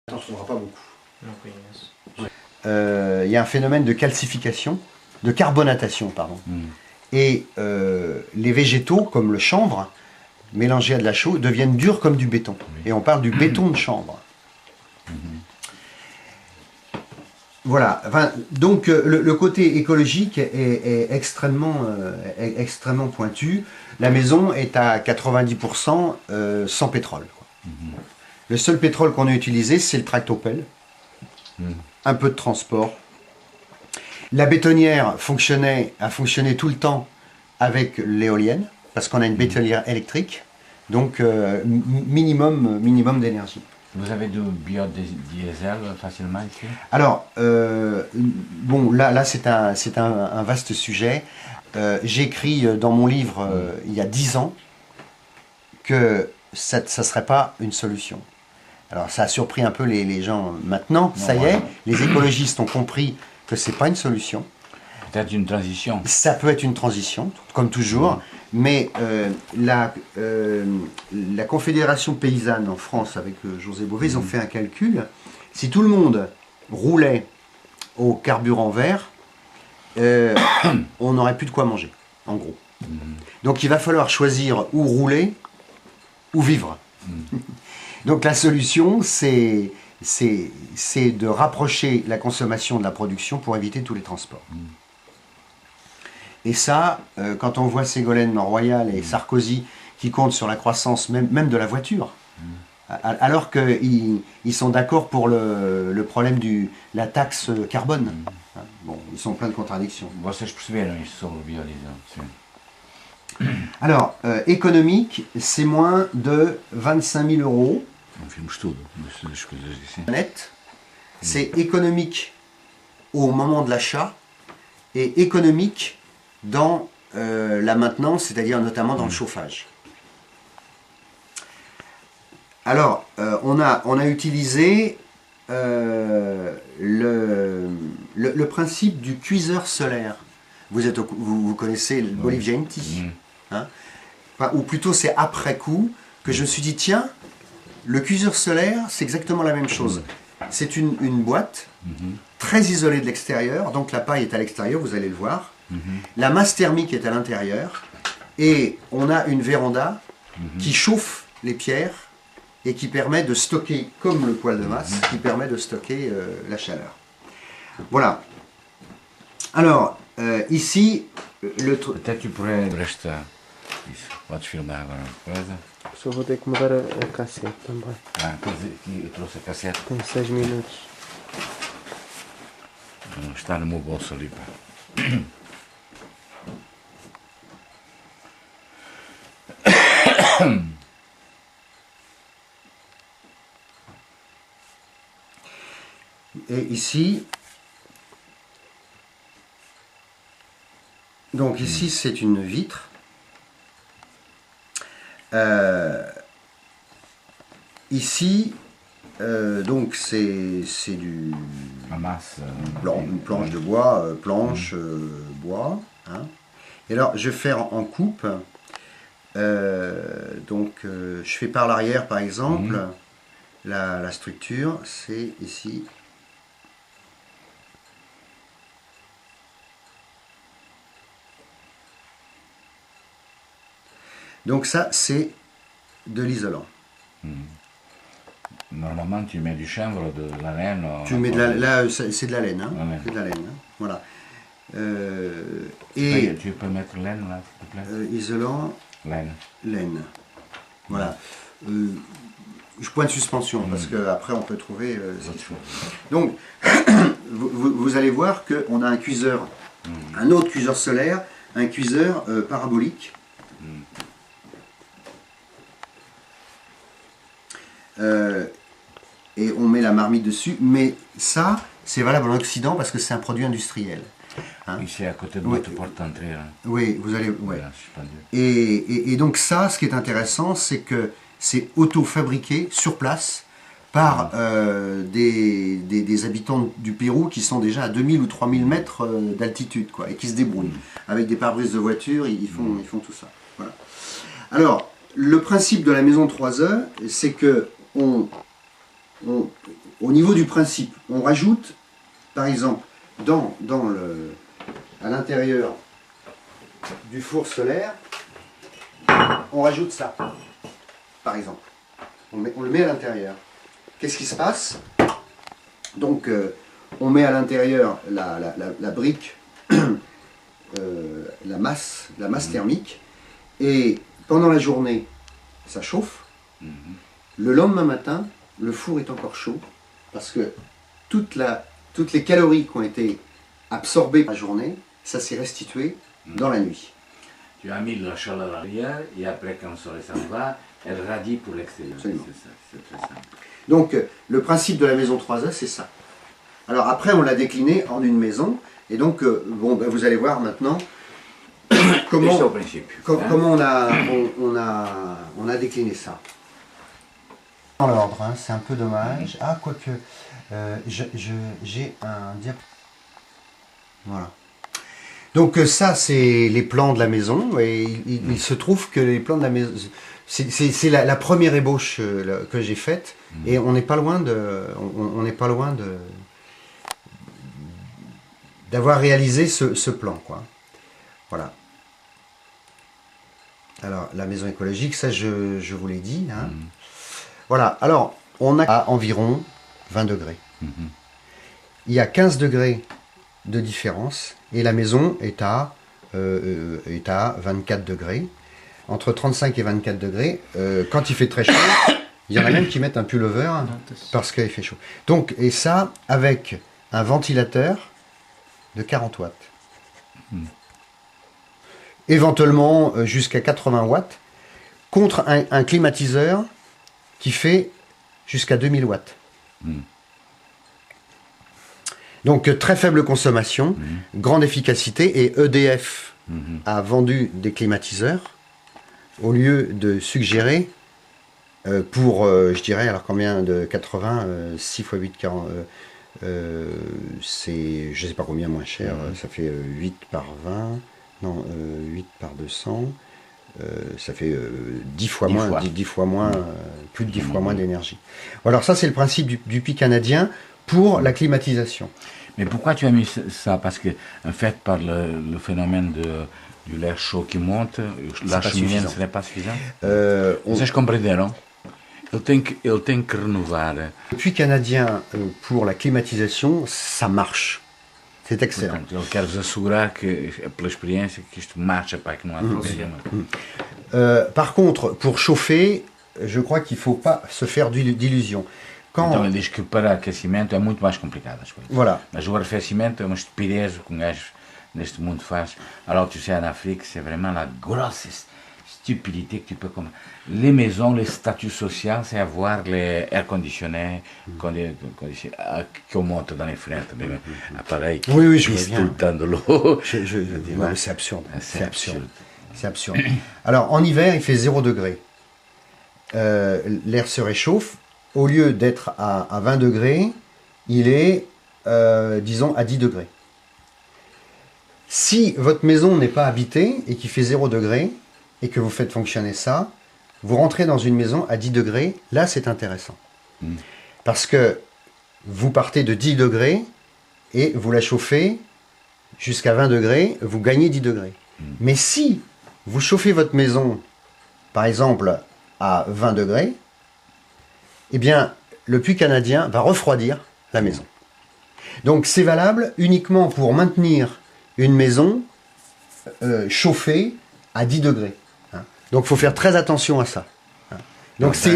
On ne trouvera pas beaucoup. Il y a un phénomène de calcification, de carbonatation, pardon. Et les végétaux, comme le chanvre, mélangés à de la chaux, deviennent durs comme du béton. Et on parle du béton de chanvre. Voilà. Enfin, donc le côté écologique est extrêmement pointu. La maison est à 90% sans pétrole. Le seul pétrole qu'on a utilisé, c'est le tractopelle. Un peu de transport. La bétonnière a fonctionné tout le temps avec l'éolienne, parce qu'on a une bétonnière électrique, donc minimum d'énergie. Vous avez du biodiesel facilement ici? Alors, bon, là c'est un vaste sujet. J'écris dans mon livre, il y a 10 ans, que ça ne serait pas une solution. Alors ça a surpris un peu les gens maintenant, ça y est, les écologistes ont compris que c'est pas une solution. Peut-être une transition. Ça peut être une transition, comme toujours, mais la Confédération paysanne en France, avec José Bové, ils ont fait un calcul. Si tout le monde roulait au carburant vert, on n'aurait plus de quoi manger, en gros. Donc il va falloir choisir où rouler, ou vivre. Donc la solution, c'est de rapprocher la consommation de la production pour éviter tous les transports. Et ça, quand on voit Ségolène Royal et Sarkozy qui comptent sur la croissance même de la voiture, alors qu'ils sont d'accord pour le problème de la taxe carbone. Bon, ils sont pleins de contradictions. Vocês perceberam isto sobre o biodiesel? Alors, économique, c'est moins de 25 000 euros. Não vimos tudo, mas as coisas assim. Net, c'est économique au moment de l'achat et économique dans la maintenance, c'est-à-dire notamment dans le chauffage. Alors, on a utilisé le principe du cuiseur solaire. Vous connaissez le Bolivienti, hein? Enfin, ou plutôt c'est après coup que je me suis dit, tiens, le cuiseur solaire, c'est exactement la même chose. C'est une boîte très isolée de l'extérieur, donc la paille est à l'extérieur, vous allez le voir. La masse thermique est à l'intérieur, et on a une véranda qui chauffe les pierres et qui permet de stocker, comme le poêle de masse, qui permet de stocker la chaleur. Voilà. Alors, ici, Peut-être tu pourrais rester. Isso. Podes filmar agora uma coisa. Só vou ter que mudar a cassete também. Ah, eu trouxe a cassete. Tem 6 minutos. Está no meu bolso ali, pá. et ici, donc ici c'est une vitre. Ici, donc c'est du A massa. une planche de bois, bois. Hein. Et alors je vais faire en coupe. Donc je fais par l'arrière par exemple. La structure, c'est ici. Donc ça, c'est de l'isolant. Normalement, tu mets du chanvre, de la laine. Tu mets de là, c'est de la laine, hein. Ouais. C'est de la laine, hein. Voilà. Tu peux mettre laine là, s'il te plaît. Isolant, Laine. voilà. Point de suspension, parce qu'après on peut trouver... Donc, vous allez voir qu'on a un cuiseur, un autre cuiseur solaire, un cuiseur parabolique. Et on met la marmite dessus, mais ça, c'est valable en Occident parce que c'est un produit industriel. Hein? Ici, à côté de notre porte d'entrée. Oui, vous allez... Ouais. Voilà, suspendu. Et donc ça, ce qui est intéressant, c'est que c'est auto-fabriqué sur place par des habitants du Pérou qui sont déjà à 2000 ou 3000 mètres d'altitude, quoi, et qui se débrouillent. Avec des pare-brises de voiture, ils font tout ça. Voilà. Alors, le principe de la maison 3E, c'est que au niveau du principe, on rajoute, par exemple, à l'intérieur du four solaire, on rajoute ça, par exemple. On le met à l'intérieur. Qu'est-ce qui se passe? Donc, on met à l'intérieur la brique, la masse thermique, et pendant la journée, ça chauffe. Le lendemain matin, le four est encore chaud, parce que toutes les calories qui ont été absorbées par la journée, ça s'est restitué dans la nuit. Tu as mis la chaleur à l'arrière et après quand le soleil s'en va, elle radie pour l'extérieur. C'est ça, c'est très simple. Donc le principe de la maison 3A, c'est ça. Alors après, on l'a décliné en une maison, et donc vous allez voir maintenant comment on a décliné ça. Dans l'ordre, hein, c'est un peu dommage. Ah, quoique, j'ai un diapo. Voilà. Donc ça, c'est les plans de la maison, et il se trouve que les plans de la maison, c'est la première ébauche que j'ai faite, et on n'est pas loin d'avoir réalisé ce plan, quoi. Voilà. Alors, la maison écologique, ça, je vous l'ai dit, hein. Voilà, alors, on a à environ 20 degrés. Il y a 15 degrés de différence, et la maison est à 24 degrés. Entre 35 et 24 degrés, quand il fait très chaud, il y en a même qui mettent un pullover parce qu'il fait chaud. Donc, et ça, avec un ventilateur de 40 watts. Éventuellement jusqu'à 80 watts, contre un climatiseur qui fait jusqu'à 2000 watts. Donc très faible consommation, grande efficacité, et EDF a vendu des climatiseurs au lieu de suggérer pour, je dirais, alors combien de 80, 6 x 8, 40, c'est, je sais pas combien moins cher, ça fait 8 par 20, non, 8 par 200, ça fait 10 fois moins, 10 fois moins, plus de 10 fois moins d'énergie. Alors ça, c'est le principe du puits canadien pour la climatisation. Mais pourquoi tu as mis ça? Parce que, en fait, par le phénomène de l'air chaud qui monte, la cheminée ne serait pas suffisante? Ça, je comprends, non? Ele tem que renovar. Le puits canadien pour la climatisation, ça marche. C'est excellent. Portanto, ele quer vos assegurar que, pela experiência, que isto marcha, para que não há problema. Par contre, pour chauffer, je crois qu'il ne faut pas se faire d'illusions. Então ele diz que para aquecimento é muito mais complicado as coisas. Voilà. Mas o arrefecimento é uma estupidez que um gajo neste mundo faz. Alors tu sais, en Afrique, c'est vraiment la grosse stupidité que tu peux comprendre. Les maisons, les statuts sociaux, c'est avoir les air conditionnés qu'on monte dans les fenêtres, des appareils qui pissent tout le temps de l'eau. C'est absurde. C'est absurde. C'est absurde. Alors en hiver, il fait 0 degré. L'air se réchauffe. Au lieu d'être à 20 degrés, il est, disons, à 10 degrés. Si votre maison n'est pas habitée et qu'il fait 0 degré, et que vous faites fonctionner ça, vous rentrez dans une maison à 10 degrés, là c'est intéressant. Parce que vous partez de 10 degrés et vous la chauffez jusqu'à 20 degrés, vous gagnez 10 degrés. Mais si vous chauffez votre maison, par exemple, à 20 degrés, eh bien, le puits canadien va refroidir la maison. Donc c'est valable uniquement pour maintenir une maison chauffée à 10 degrés. Donc il faut faire très attention à ça. Donc c'est